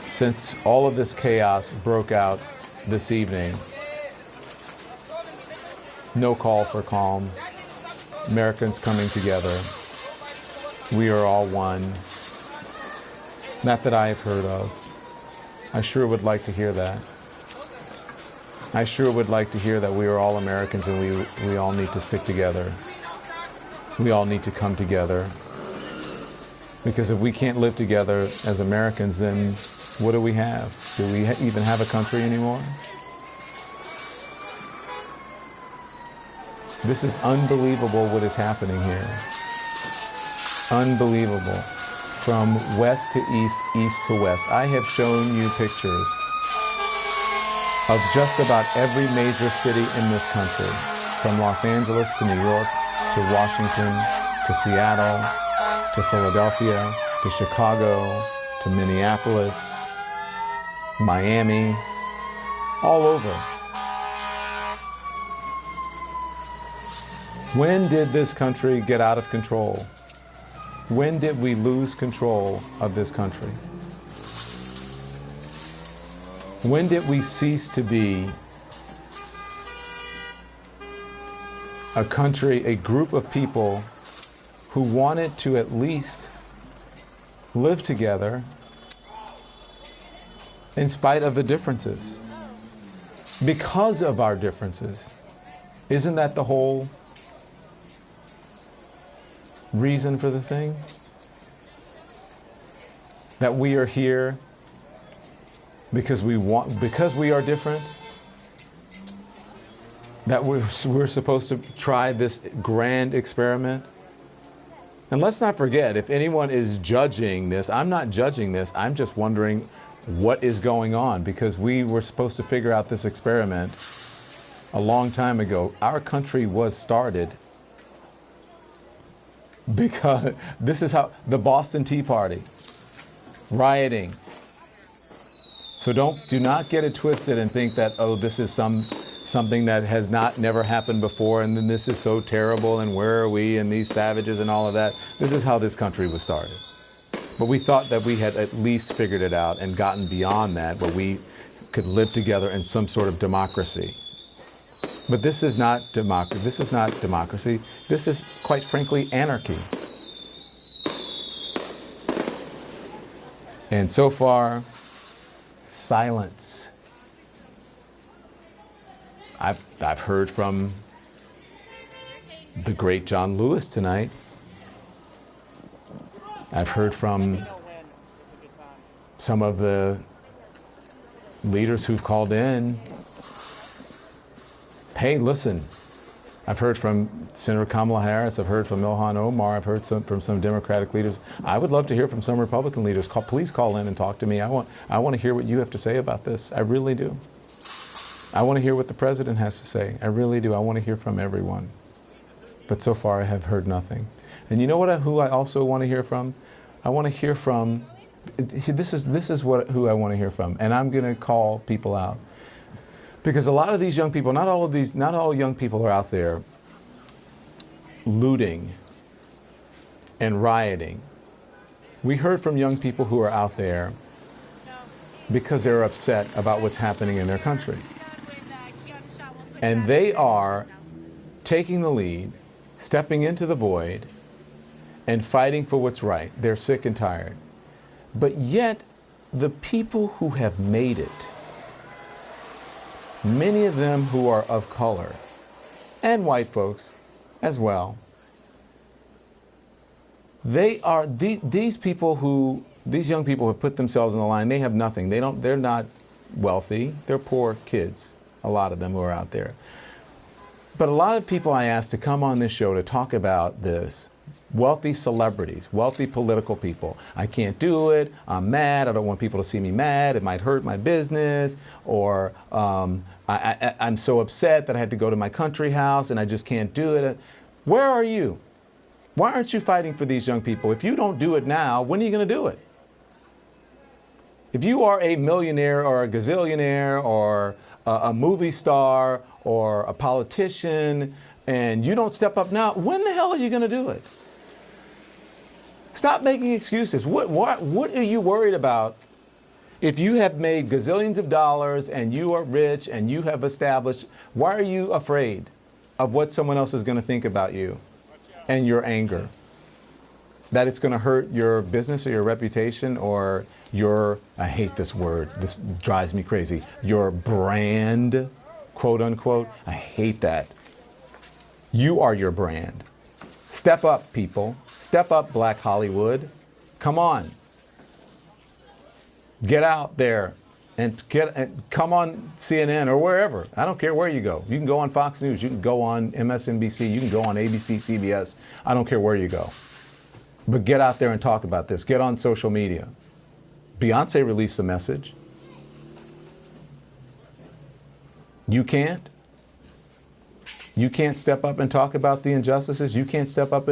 Since all of this chaos broke out this evening, no call for calm, Americans coming together. We are all one. Not that I have heard of. I sure would like to hear that. I sure would like to hear that we are all Americans and we all need to stick together. We all need to come together. Because if we can't live together as Americans, then what do we have? Do we even have a country anymore? This is unbelievable what is happening here. Unbelievable. From west to east, east to west. I have shown you pictures of just about every major city in this country, from Los Angeles to New York, to Washington, to Seattle, to Philadelphia, to Chicago, to Minneapolis, Miami, all over. When did this country get out of control? When did we lose control of this country? When did we cease to be a country, a group of people who wanted to at least live together in spite of the differences? Because of our differences. Isn't that the whole reason for the thing? That we are here because we are different? That we're supposed to try this grand experiment? And let's not forget, if anyone is judging this, I'm not judging this, I'm just wondering what is going on, because we were supposed to figure out this experiment a long time ago. Our country was started because this is how the Boston Tea Party, rioting. So do not get it twisted and think that, oh, this is something that has never happened before, and then this is so terrible, and where are we, and these savages and all of that. This is how this country was started. But we thought that we had at least figured it out and gotten beyond that, where we could live together in some sort of democracy. But this is not democracy. This is not democracy. This is, quite frankly, anarchy. And so far, silence. I've heard from the great John Lewis tonight. I've heard from some of the leaders who've called in. Hey, listen, I've heard from Senator Kamala Harris. I've heard from Ilhan Omar. I've heard from some Democratic leaders. I would love to hear from some Republican leaders. Please call in and talk to me. I want to hear what you have to say about this. I really do. I want to hear what the president has to say. I really do. I want to hear from everyone. But so far, I have heard nothing. And you know who I also want to hear from? I want to hear from. This is who I want to hear from, and I'm going to call people out. Because a lot of these young people, not all young people are out there looting and rioting. We heard from young people who are out there because they're upset about what's happening in their country. And they are taking the lead, stepping into the void, and fighting for what's right. They're sick and tired. But yet, the people who have made it, many of them who are of color, and white folks as well, they are these young people have put themselves on the line. They have nothing. They're not wealthy. They're poor kids, a lot of them who are out there. But a lot of people I asked to come on this show to talk about this, wealthy celebrities, wealthy political people. I can't do it. I'm mad. I don't want people to see me mad. It might hurt my business. Or I'm so upset that I had to go to my country house and I just can't do it. Where are you? Why aren't you fighting for these young people? If you don't do it now, when are you going to do it? If you are a millionaire or a gazillionaire or a movie star or a politician and you don't step up now, when the hell are you going to do it? Stop making excuses. What are you worried about If you have made gazillions of dollars and you are rich and you have established, why are you afraid of what someone else is going to think about you and your anger? That it's going to hurt your business or your reputation or your, I hate this word, this drives me crazy, your brand, quote unquote. I hate that. You are your brand. Step up, people. Step up, Black Hollywood. Come on. Get out there and come on CNN or wherever. I don't care where you go. You can go on Fox News. You can go on MSNBC. You can go on ABC, CBS. I don't care where you go. But get out there and talk about this. Get on social media. Beyonce released a message. You can't. You can't step up and talk about the injustices. You can't step up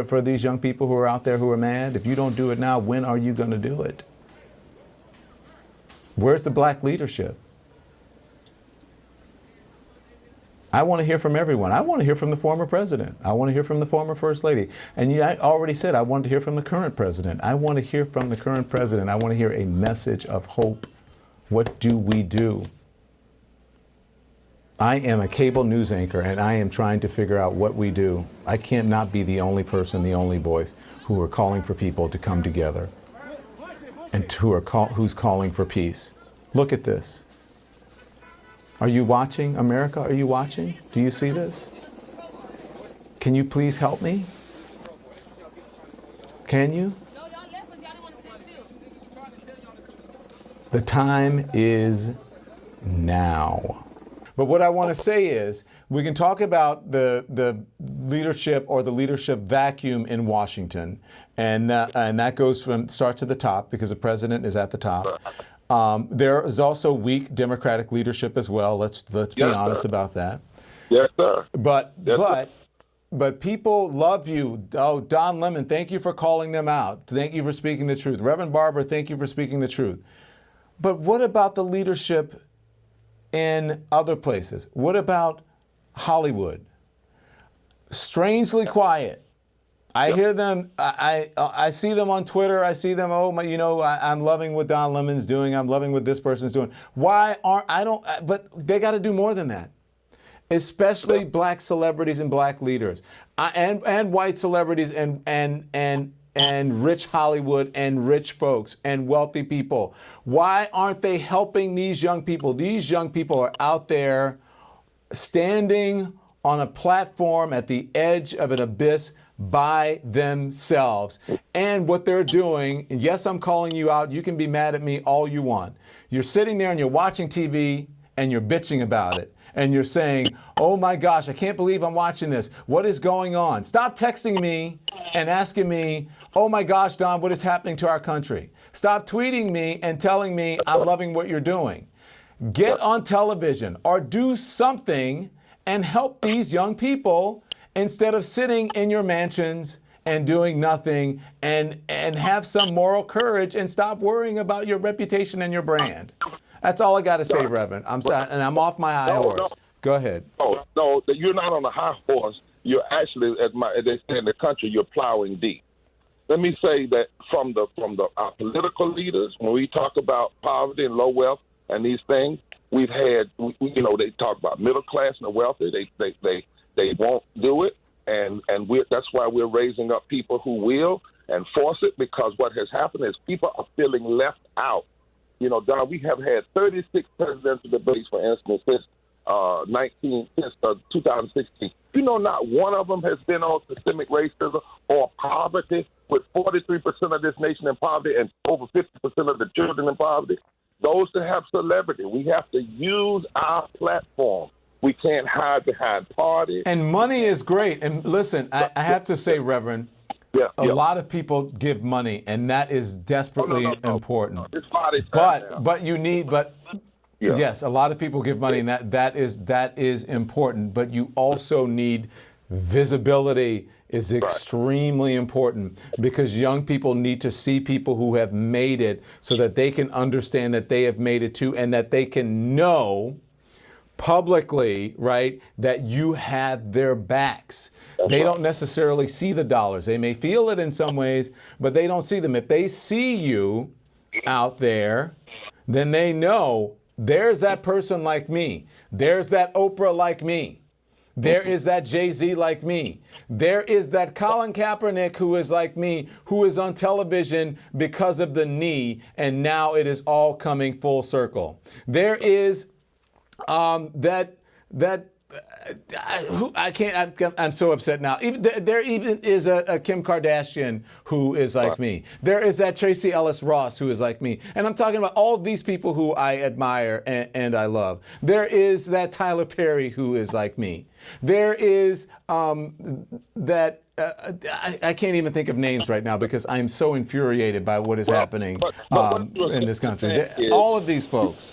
for these young people who are out there who are mad. If you don't do it now, when are you going to do it? Where's the black leadership? I want to hear from everyone. I want to hear from the former president. I want to hear from the former first lady. And I already said I wanted to hear from the current president. I want to hear from the current president. I want to hear a message of hope. What do we do? I am a cable news anchor, and I am trying to figure out what we do. I can't not be the only person, the only voice who are calling for people to come together and who's calling for peace. Look at this. Are you watching, America? Are you watching? Do you see this? Can you please help me? Can you? The time is now. But what I want to say is, we can talk about the leadership or the leadership vacuum in Washington, and that goes from start to the top because the president is at the top. There is also weak Democratic leadership as well. Let's be honest about that. Yes, sir. But people love you. Oh, Don Lemon, thank you for calling them out. Thank you for speaking the truth. Reverend Barber, thank you for speaking the truth. But what about the leadership in other places? What about Hollywood? Strangely quiet. I hear them. I see them on Twitter. I see them. Oh my, I'm loving what Don Lemon's doing. I'm loving what this person's doing. Why aren't I don't? But they got to do more than that. Especially black celebrities and black leaders, and white celebrities and rich Hollywood and rich folks and wealthy people. Why aren't they helping these young people? These young people are out there standing on a platform at the edge of an abyss by themselves. And what they're doing, and yes, I'm calling you out. You can be mad at me all you want. You're sitting there and you're watching TV and you're bitching about it. And you're saying, oh my gosh, I can't believe I'm watching this. What is going on? Stop texting me and asking me, oh my gosh, Don, what is happening to our country? Stop tweeting me and telling me I'm loving what you're doing. Get on television or do something and help these young people instead of sitting in your mansions and doing nothing, and have some moral courage and stop worrying about your reputation and your brand. That's all I got to say, Reverend. I'm off my high horse. Go ahead. No, you're not on a high horse. You're actually, as they say in the country, you're plowing deep. Let me say that from our political leaders, when we talk about poverty and low wealth and these things, we've had, they talk about middle class and the wealthy. They won't do it, and that's why we're raising up people who will and force it, because what has happened is people are feeling left out. Don, we have had 36 presidential debates, for instance, since 2016. Not one of them has been on systemic racism or poverty, with 43% of this nation in poverty and over 50% of the children in poverty. Those that have celebrity, we have to use our platform. We can't hide behind parties. And money is great. And listen, I have to say, Reverend, a lot of people give money, and that is desperately important. Yes, a lot of people give money, and that is important. But you also need visibility. Is extremely important, because young people need to see people who have made it so that they can understand that they have made it too, and that they can know publicly, right, that you have their backs. They don't necessarily see the dollars. They may feel it in some ways, but they don't see them. If they see you out there then they know there's that person like me. There's that Oprah like me. There is that Jay-Z like me. There is that Colin Kaepernick who is like me, who is on television because of the knee, and now it is all coming full circle. There is I'm so upset now. There even is a Kim Kardashian who is like me. There is that Tracy Ellis Ross who is like me. And I'm talking about all these people who I admire and I love. There is that Tyler Perry who is like me. There is that I can't even think of names right now because I'm so infuriated by what is happening in this country. All of these folks.